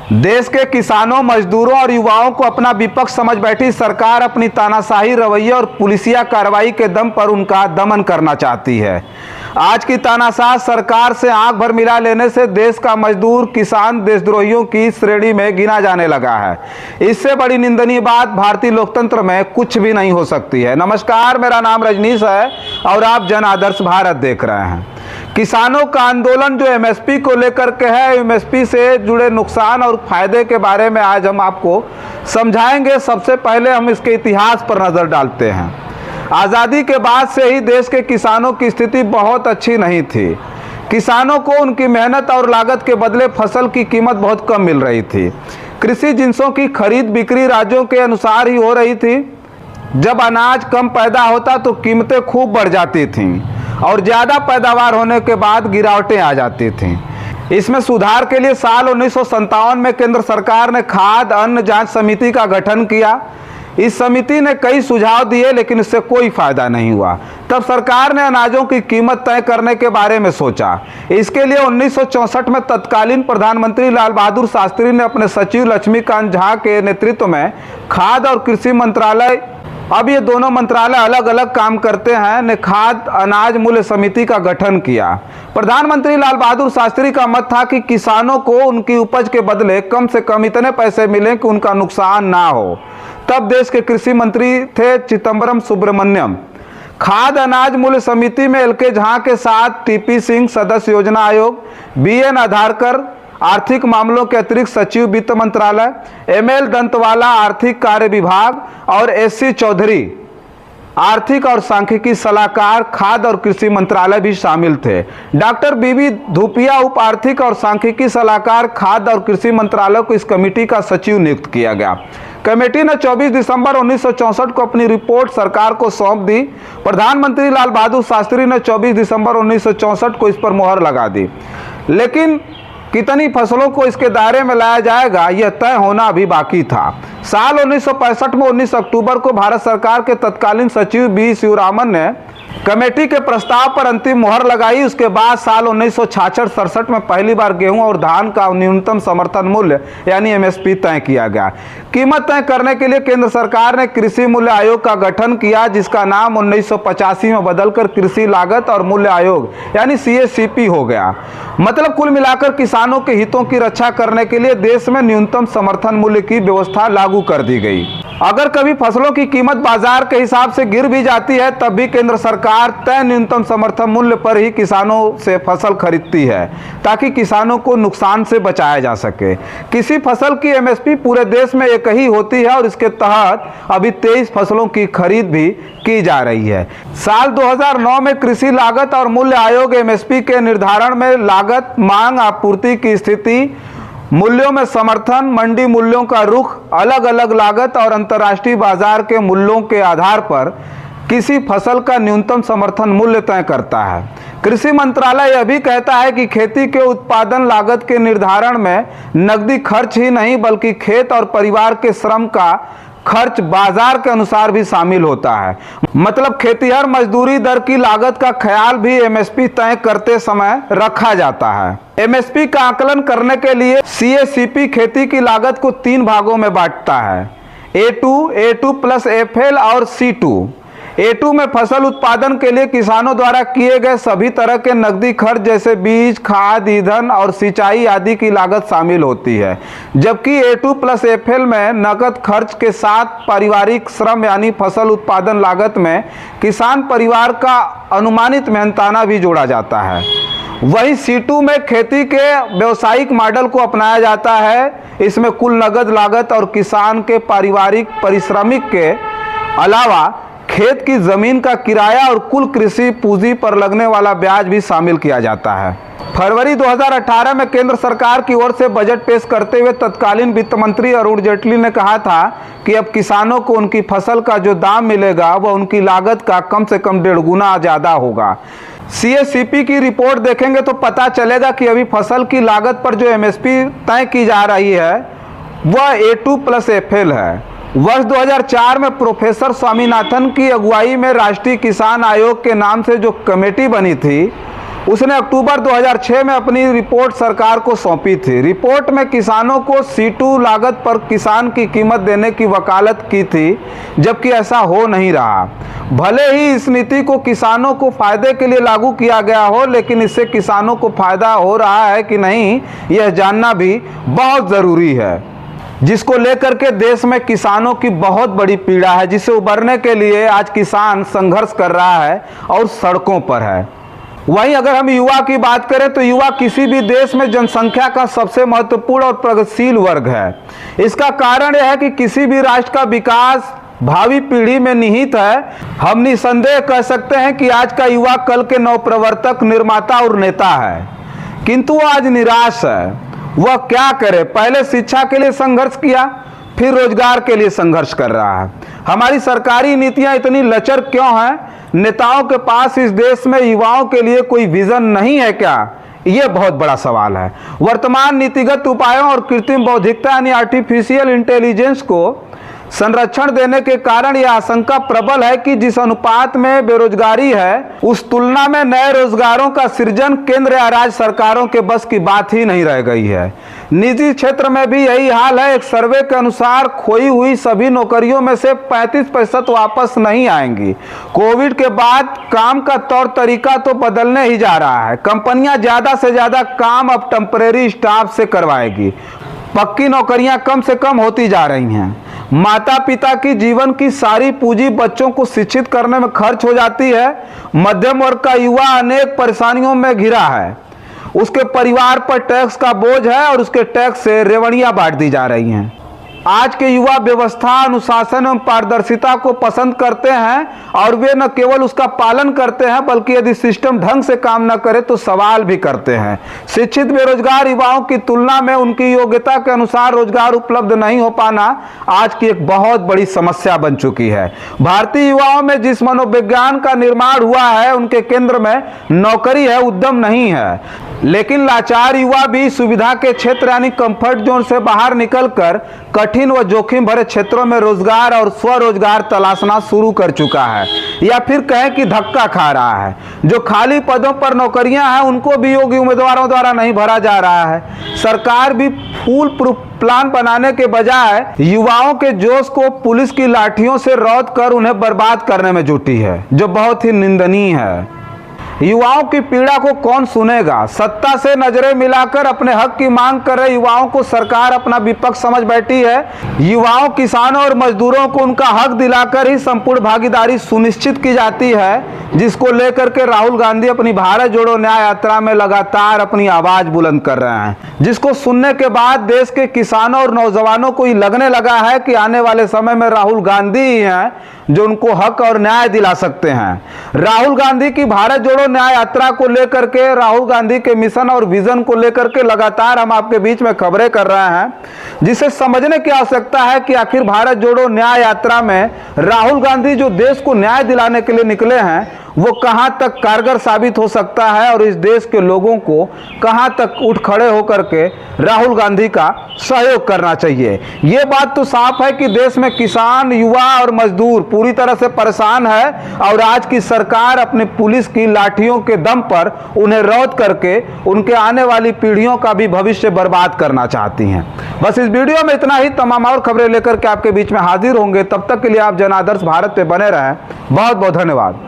देश के किसानों, मजदूरों और युवाओं को अपना विपक्ष समझ बैठी सरकार अपनी तानाशाही रवैये और पुलिसिया कार्रवाई के दम पर उनका दमन करना चाहती है। आज की तानाशाह सरकार से आंख भर मिला लेने से देश का मजदूर किसान देशद्रोहियों की श्रेणी में गिना जाने लगा है। इससे बड़ी निंदनीय बात भारतीय लोकतंत्र में कुछ भी नहीं हो सकती है। नमस्कार, मेरा नाम रजनीश है और आप जन आदर्श भारत देख रहे हैं। किसानों का आंदोलन जो एमएसपी को लेकर के है, एमएसपी से जुड़े नुकसान और फायदे के बारे में आज हम आपको समझाएंगे। सबसे पहले हम इसके इतिहास पर नजर डालते हैं। आज़ादी के बाद से ही देश के किसानों की स्थिति बहुत अच्छी नहीं थी। किसानों को उनकी मेहनत और लागत के बदले फसल की कीमत बहुत कम मिल रही थी। कृषि जिन्सों की खरीद बिक्री राज्यों के अनुसार ही हो रही थी। जब अनाज कम पैदा होता तो कीमतें खूब बढ़ जाती थीं और ज़्यादा पैदावार होने के बाद गिरावटें आ जाती थीं। इसमें सुधार के लिए साल 1957 में केंद्र सरकार ने खाद्य अन्न जांच समिति का गठन किया। इस समिति ने कई सुझाव दिए लेकिन इससे कोई फायदा नहीं हुआ। तब सरकार ने अनाजों की कीमत तय करने के बारे में सोचा। इसके लिए 1964 में तत्कालीन प्रधानमंत्री लाल बहादुर शास्त्री ने अपने सचिव लक्ष्मीकांत झा के नेतृत्व में खाद्य और कृषि मंत्रालय, अब ये दोनों मंत्रालय अलग अलग काम करते हैं, ने खाद्य अनाज मूल्य समिति का गठन किया। प्रधानमंत्री लाल बहादुर शास्त्री का मत था कि किसानों को उनकी उपज के बदले कम से कम इतने पैसे मिलें कि उनका नुकसान ना हो। तब देश के कृषि मंत्री थे चिदंबरम सुब्रमण्यम। खाद्य अनाज मूल्य समिति में एल.के. झा के साथ टी.पी. सिंह सदस्य योजना आयोग, बी.एन. आधारकर आर्थिक मामलों के अतिरिक्त सचिव वित्त मंत्रालय, एम.एल. दंतवाला आर्थिक कार्य विभाग और एस.सी. चौधरी आर्थिक और सांख्यिकी सलाहकार खाद्य और कृषि मंत्रालय भी शामिल थे। Doctor BB. धूपिया उप आर्थिक और सांख्यिकी सलाहकार खाद्य और कृषि मंत्रालय को इस कमेटी का सचिव नियुक्त किया गया। कमेटी ने 24 दिसंबर 1964 को अपनी रिपोर्ट सरकार को सौंप दी। प्रधानमंत्री लाल बहादुर शास्त्री ने 24 दिसंबर 1964 को इस पर मोहर लगा दी। लेकिन कितनी फसलों को इसके दायरे में लाया जाएगा, यह तय होना अभी बाकी था। साल 1965 में 19 अक्टूबर को भारत सरकार के तत्कालीन सचिव बी शिवरामन ने कमेटी के प्रस्ताव पर अंतिम मोहर लगाई। उसके बाद साल 1966-67 में पहली बार गेहूं और धान का न्यूनतम समर्थन मूल्य यानी एमएसपी तय किया गया। कीमत तय करने के लिए केंद्र सरकार ने कृषि मूल्य आयोग का गठन किया, जिसका नाम 1985 में बदलकर कृषि लागत और मूल्य आयोग यानी CACP हो गया। मतलब कुल मिलाकर किसानों के हितों की रक्षा करने के लिए देश में न्यूनतम समर्थन मूल्य की व्यवस्था लागू कर दी गई। अगर कभी फसलों की कीमत बाजार के हिसाब से गिर भी जाती है, तब भी केंद्र सरकार तय न्यूनतम समर्थन मूल्य पर ही किसानों से फसल खरीदती है, ताकि किसानों को नुकसान से बचाया जा सके। किसी फसल की एमएसपी पूरे देश में एक ही होती है और इसके तहत अभी 23 फसलों की खरीद भी की जा रही है। साल 2009 में कृषि लागत और मूल्य आयोग एमएसपी के निर्धारण में लागत, मांग, आपूर्ति की स्थिति, मूल्यों में समर्थन, मंडी मूल्यों का रुख, अलग अलग लागत और अंतर्राष्ट्रीय बाजार के मूल्यों के आधार पर किसी फसल का न्यूनतम समर्थन मूल्य तय करता है। कृषि मंत्रालय यह भी कहता है कि खेती के उत्पादन लागत के निर्धारण में नकदी खर्च ही नहीं बल्कि खेत और परिवार के श्रम का खर्च बाजार के अनुसार भी शामिल होता है। मतलब खेतीहर मजदूरी दर की लागत का ख्याल भी एमएसपी तय करते समय रखा जाता है। एमएसपी का आकलन करने के लिए CACP खेती की लागत को 3 भागों में बांटता है, A2 प्लस FL और C2। A2 में फसल उत्पादन के लिए किसानों द्वारा किए गए सभी तरह के नकदी खर्च जैसे बीज, खाद, ईंधन और सिंचाई आदि की लागत शामिल होती है। जबकि A2 प्लस FL में नकद खर्च के साथ पारिवारिक श्रम यानी फसल उत्पादन लागत में किसान परिवार का अनुमानित मेहनताना भी जोड़ा जाता है। वही C2 में खेती के व्यवसायिक मॉडल को अपनाया जाता है। इसमें कुल नकद लागत और किसान के पारिवारिक परिश्रमिक के अलावा खेत की जमीन का किराया और कुल कृषि पूंजी पर लगने वाला ब्याज भी शामिल किया जाता है। फरवरी 2018 में केंद्र सरकार की ओर से बजट पेश करते हुए तत्कालीन वित्त मंत्री अरुण जेटली ने कहा था कि अब किसानों को उनकी फसल का जो दाम मिलेगा वह उनकी लागत का कम से कम 1.5 गुना ज़्यादा होगा। CACP की रिपोर्ट देखेंगे तो पता चलेगा कि अभी फसल की लागत पर जो एमएसपी तय की जा रही है वह A2 प्लस FL है। वर्ष 2004 में प्रोफेसर स्वामीनाथन की अगुवाई में राष्ट्रीय किसान आयोग के नाम से जो कमेटी बनी थी, उसने अक्टूबर 2006 में अपनी रिपोर्ट सरकार को सौंपी थी। रिपोर्ट में किसानों को C2 लागत पर किसान की कीमत देने की वकालत की थी, जबकि ऐसा हो नहीं रहा। भले ही इस नीति को किसानों को फायदे के लिए लागू किया गया हो, लेकिन इससे किसानों को फायदा हो रहा है कि नहीं, यह जानना भी बहुत ज़रूरी है, जिसको लेकर के देश में किसानों की बहुत बड़ी पीड़ा है, जिसे उबरने के लिए आज किसान संघर्ष कर रहा है और सड़कों पर है। वहीं अगर हम युवा की बात करें तो युवा किसी भी देश में जनसंख्या का सबसे महत्वपूर्ण और प्रगतिशील वर्ग है। इसका कारण यह है कि किसी भी राष्ट्र का विकास भावी पीढ़ी में निहित है। हम निसंदेह कह सकते हैं कि आज का युवा कल के नवप्रवर्तक, निर्माता और नेता है, किंतु वो आज निराश है। वह क्या करे? पहले शिक्षा के लिए संघर्ष किया, फिर रोजगार के लिए संघर्ष कर रहा है। हमारी सरकारी नीतियां इतनी लचर क्यों हैं? नेताओं के पास इस देश में युवाओं के लिए कोई विजन नहीं है क्या? ये बहुत बड़ा सवाल है। वर्तमान नीतिगत उपायों और कृत्रिम बौद्धिकता यानी आर्टिफिशियल इंटेलिजेंस को संरक्षण देने के कारण यह आशंका प्रबल है कि जिस अनुपात में बेरोजगारी है, उस तुलना में नए रोजगारों का सृजन केंद्र या राज्य सरकारों के बस की बात ही नहीं रह गई है। निजी क्षेत्र में भी यही हाल है। एक सर्वे के अनुसार खोई हुई सभी नौकरियों में से 35% वापस नहीं आएंगी। कोविड के बाद काम का तौर तरीका तो बदलने ही जा रहा है। कंपनियां ज्यादा से ज्यादा काम अब टेम्परेरी स्टाफ से करवाएगी। पक्की नौकरियां कम से कम होती जा रही हैं। माता पिता की जीवन की सारी पूंजी बच्चों को शिक्षित करने में खर्च हो जाती है। मध्यम वर्ग का युवा अनेक परेशानियों में घिरा है। उसके परिवार पर टैक्स का बोझ है और उसके टैक्स से रेवड़ियां बांट दी जा रही हैं। आज के युवा व्यवस्था, अनुशासन एवं पारदर्शिता को पसंद करते हैं और वे न केवल उसका पालन करते हैं, बल्कि यदि सिस्टम ढंग से काम न करे तो सवाल भी करते हैं। शिक्षित बेरोजगार युवाओं की तुलना में उनकी योग्यता के अनुसार रोजगार उपलब्ध नहीं हो पाना आज की एक बहुत बड़ी समस्या बन चुकी है। भारतीय युवाओं में जिस मनोविज्ञान का निर्माण हुआ है, उनके केंद्र में नौकरी है, उद्यम नहीं है। लेकिन लाचार युवा भी सुविधा के क्षेत्र यानी कंफर्ट जोन से बाहर निकलकर कठिन व जोखिम भरे क्षेत्रों में रोजगार और स्वरोजगार तलाशना शुरू कर चुका है, या फिर कहें कि धक्का खा रहा है। जो खाली पदों पर नौकरियां हैं, उनको भी योग्य उम्मीदवारों द्वारा नहीं भरा जा रहा है। सरकार भी फूल प्रूफ प्लान बनाने के बजाय युवाओं के जोश को पुलिस की लाठियों से रौंद कर उन्हें बर्बाद करने में जुटी है, जो बहुत ही निंदनीय है। युवाओं की पीड़ा को कौन सुनेगा? सत्ता से नजरें मिलाकर अपने हक की मांग कर रहे युवाओं को सरकार अपना विपक्ष समझ बैठी है। युवाओं, किसानों और मजदूरों को उनका हक दिलाकर ही संपूर्ण भागीदारी सुनिश्चित की जाती है, जिसको लेकर के राहुल गांधी अपनी भारत जोड़ो न्याय यात्रा में लगातार अपनी आवाज बुलंद कर रहे हैं, जिसको सुनने के बाद देश के किसानों और नौजवानों को ये लगने लगा है कि आने वाले समय में राहुल गांधी ही हैं जो उनको हक और न्याय दिला सकते हैं। राहुल गांधी की भारत जोड़ो न्याय यात्रा को लेकर के, राहुल गांधी के मिशन और विजन को लेकर के लगातार हम आपके बीच में खबरें कर रहे हैं, जिसे समझने की आवश्यकता है कि आखिर भारत जोड़ो न्याय यात्रा में राहुल गांधी जो देश को न्याय दिलाने के लिए निकले हैं, वो कहां तक कारगर साबित हो सकता है और इस देश के लोगों को कहां तक उठ खड़े होकर के राहुल गांधी का सहयोग करना चाहिए। ये बात तो साफ है कि देश में किसान, युवा और मजदूर पूरी तरह से परेशान है और आज की सरकार अपने पुलिस की लाठियों के दम पर उन्हें रौंद करके उनके आने वाली पीढ़ियों का भी भविष्य बर्बाद करना चाहती हैं। बस इस वीडियो में इतना ही। तमाम और खबरें लेकर के आपके बीच में हाजिर होंगे। तब तक के लिए आप जन आदर्श भारत पे बने रहें। बहुत बहुत धन्यवाद।